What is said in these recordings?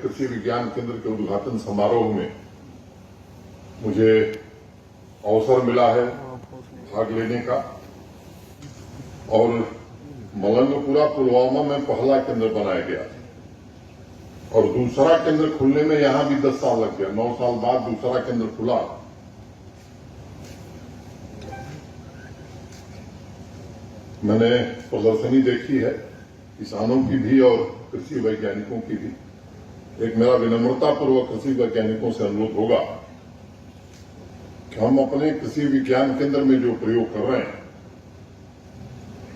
कृषि विज्ञान केंद्र के उद्घाटन समारोह में मुझे अवसर मिला है भाग लेने का और मलंगपुरा पुलवामा में पहला केंद्र बनाया गया और दूसरा केंद्र खुलने में यहां भी 10 साल लग गया। 9 साल बाद दूसरा केंद्र खुला। मैंने प्रदर्शनी देखी है किसानों की भी और कृषि वैज्ञानिकों की भी। एक मेरा विनम्रतापूर्वक कृषि वैज्ञानिकों से अनुरोध होगा कि हम अपने कृषि विज्ञान केंद्र में जो प्रयोग कर रहे हैं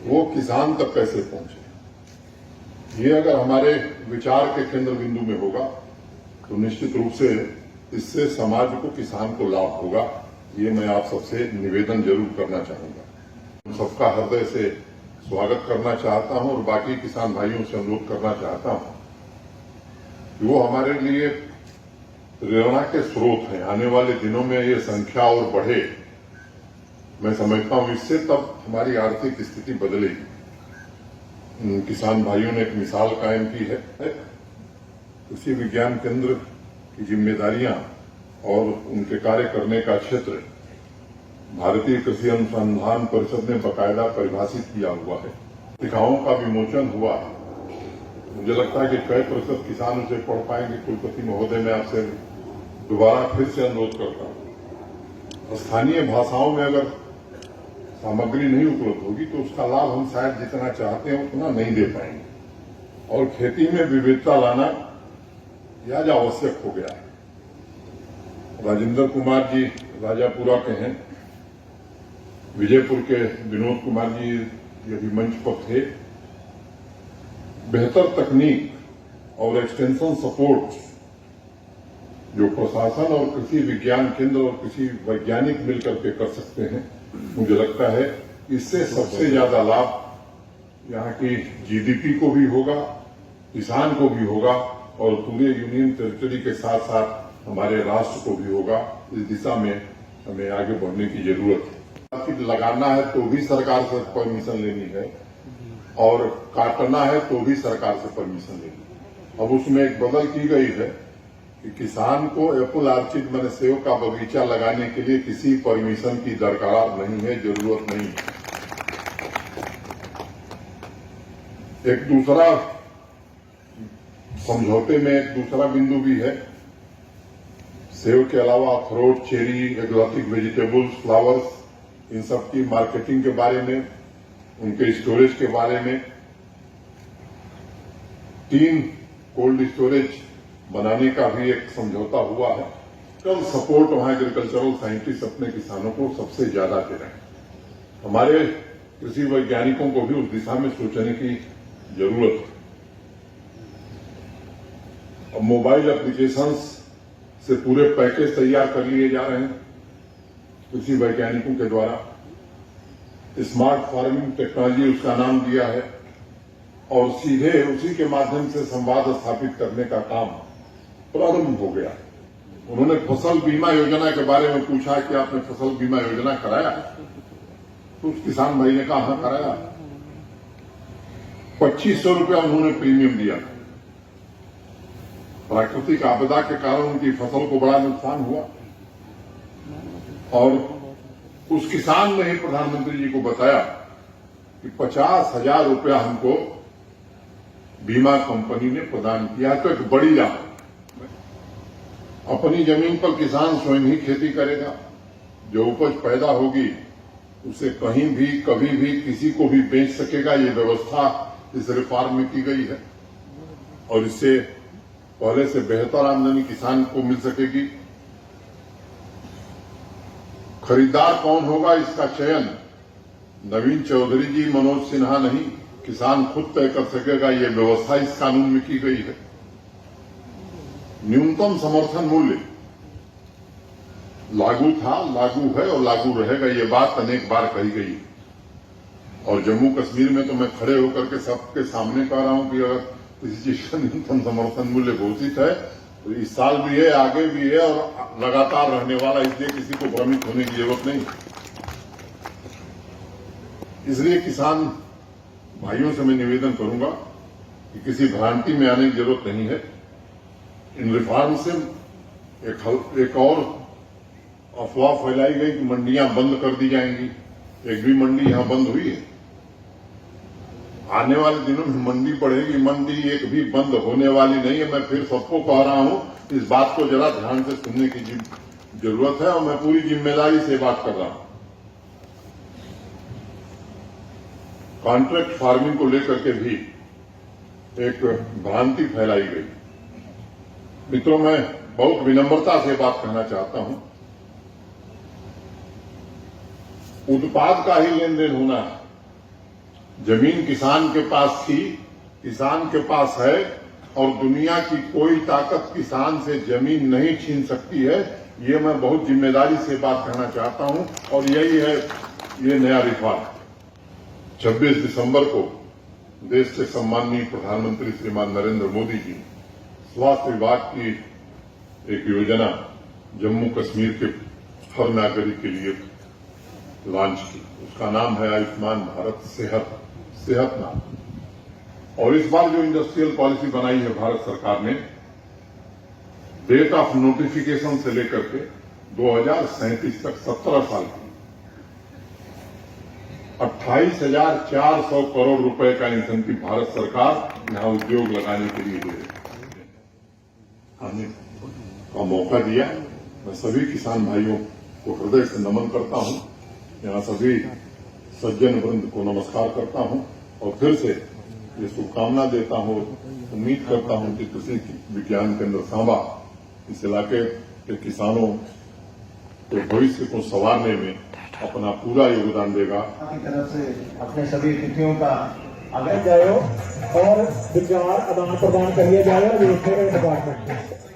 वो किसान तक कैसे पहुंचे। ये अगर हमारे विचार के केंद्र बिंदु में होगा तो निश्चित रूप से इससे समाज को, किसान को लाभ होगा। ये मैं आप सबसे निवेदन जरूर करना चाहूंगा। सबका हृदय से स्वागत करना चाहता हूं और बाकी किसान भाइयों से अनुरोध करना चाहता हूं कि वो हमारे लिए प्रेरणा के स्रोत हैं। आने वाले दिनों में ये संख्या और बढ़े, मैं समझता हूं इससे तब हमारी आर्थिक स्थिति बदलेगी। किसान भाइयों ने एक मिसाल कायम की है। कृषि विज्ञान केंद्र की जिम्मेदारियां और उनके कार्य करने का क्षेत्र भारतीय कृषि अनुसंधान परिषद ने बाकायदा परिभाषित किया हुआ है। पत्रिकाओं का विमोचन हुआ। मुझे लगता है कि कई प्रतिशत किसान उसे पढ़ पाएंगे। कुलपति महोदय, मैं आपसे दोबारा फिर से अनुरोध करता हूं, स्थानीय भाषाओं में अगर सामग्री नहीं उपलब्ध होगी तो उसका लाभ हम शायद जितना चाहते हैं उतना नहीं दे पाएंगे और खेती में विविधता लाना यह आज आवश्यक हो गया है। राजेंद्र कुमार जी राजापुरा के हैं, विजयपुर के विनोद कुमार जी ये भी मंच पर थे। बेहतर तकनीक और एक्सटेंशन सपोर्ट जो प्रशासन और कृषि विज्ञान केंद्र और कृषि वैज्ञानिक मिलकर के कर सकते हैं, मुझे लगता है इससे सबसे ज्यादा लाभ यहाँ की जीडीपी को भी होगा, किसान को भी होगा और पूरे यूनियन टेरिटरी के साथ साथ हमारे राष्ट्र को भी होगा। इस दिशा में हमें आगे बढ़ने की जरूरत है। लगाना है तो भी सरकार से परमिशन लेनी है और काटना है तो भी सरकार से परमिशन लेनी। अब उसमें एक बदल की गई है कि किसान को एप्पल ऑर्चिड मैंने सेब का बगीचा लगाने के लिए किसी परमिशन की दरकार नहीं है, जरूरत नहीं है। एक दूसरा समझौते में एक दूसरा बिंदु भी है। सेब के अलावा अखरोट, चेरी, एक्जोटिक वेजिटेबल्स, फ्लावर्स, इन सब की मार्केटिंग के बारे में, उनके स्टोरेज के बारे में 3 कोल्ड स्टोरेज बनाने का भी एक समझौता हुआ है। कल सपोर्ट वहां एग्रीकल्चरल साइंटिस्ट अपने किसानों को सबसे ज्यादा दे रहे हैं। हमारे कृषि वैज्ञानिकों को भी उस दिशा में सोचने की जरूरत है। अब मोबाइल एप्लीकेशंस से पूरे पैकेज तैयार कर लिए जा रहे हैं कृषि वैज्ञानिकों के द्वारा। स्मार्ट फार्मिंग टेक्नोलॉजी उसका नाम दिया है और सीधे उसी के माध्यम से संवाद स्थापित करने का काम प्रारंभ हो गया। उन्होंने फसल बीमा योजना के बारे में पूछा कि आपने फसल बीमा योजना कराया? तो उस किसान भाई ने कहा हाँ कराया। 2500 रुपया उन्होंने प्रीमियम दिया। प्राकृतिक आपदा के कारण उनकी फसल को बड़ा नुकसान हुआ और उस किसान ने ही प्रधानमंत्री जी को बताया कि 50,000 रुपया हमको बीमा कंपनी ने प्रदान किया। तो एक बड़ी राहत। अपनी जमीन पर किसान स्वयं ही खेती करेगा। जो उपज पैदा होगी उसे कहीं भी कभी भी किसी को भी बेच सकेगा। ये व्यवस्था इस रिफॉर्म में की गई है और इससे पहले से बेहतर आमदनी किसान को मिल सकेगी। खरीदार कौन होगा इसका चयन नवीन चौधरी जी, मनोज सिन्हा नहीं, किसान खुद तय कर सकेगा। ये व्यवस्था इस कानून में की गई है। न्यूनतम समर्थन मूल्य लागू था, लागू है और लागू रहेगा। ये बात अनेक बार कही गई और जम्मू कश्मीर में तो मैं खड़े होकर के सबके सामने कह रहा हूं कि अगर किसी चीज का न्यूनतम समर्थन मूल्य घोषित है तो इस साल भी है, आगे भी है और लगातार रहने वाला, इसलिए किसी को भ्रमित होने की जरूरत नहीं। इसलिए किसान भाइयों से मैं निवेदन करूंगा कि किसी भ्रांति में आने की जरूरत नहीं है। इन रिफॉर्म से एक और अफवाह फैलाई गई कि मंडियां बंद कर दी जाएंगी। एक भी मंडी यहां बंद हुई है? आने वाले दिनों में मंडी बढ़ेगी। मंडी एक भी बंद होने वाली नहीं है। मैं फिर सबको कह रहा हूं, इस बात को जरा ध्यान से सुनने की जरूरत है और मैं पूरी जिम्मेदारी से बात कर रहा हूं। कॉन्ट्रैक्ट फार्मिंग को लेकर के भी एक भ्रांति फैलाई गई। मित्रों, मैं बहुत विनम्रता से बात कहना चाहता हूं। उत्पाद का ही लेन देन होना है। जमीन किसान के पास थी, किसान के पास है और दुनिया की कोई ताकत किसान से जमीन नहीं छीन सकती है। ये मैं बहुत जिम्मेदारी से बात कहना चाहता हूं और यही है ये नया रिफॉर्म। 26 दिसंबर को देश के सम्माननीय प्रधानमंत्री श्रीमान नरेंद्र मोदी जी स्वास्थ्य विभाग की एक योजना जम्मू कश्मीर के हर नागरिक के लिए लॉन्च की। उसका नाम है आयुष्मान भारत सेहत नाम। और इस बार जो इंडस्ट्रियल पॉलिसी बनाई है भारत सरकार ने, डेट ऑफ नोटिफिकेशन से लेकर के 2037 तक 17 साल की 28,400 करोड़ रुपए का इंसेंटिव भारत सरकार यहां उद्योग लगाने के लिए दे रही है। आने का मौका दिया। मैं सभी किसान भाइयों को हृदय से नमन करता हूं। यहां सभी सज्जन वृंद को नमस्कार करता हूं और फिर से ये शुभकामना देता हूं। उम्मीद करता हूं कि कृषि विज्ञान केंद्र सांबा इस इलाके के किसानों के भविष्य को संवारने में अपना पूरा योगदान देगा। की तरफ से अपने सभी अतिथियों का आगे जाए और विचार आदान प्रदान करिए जाए डिपार्टमेंट में।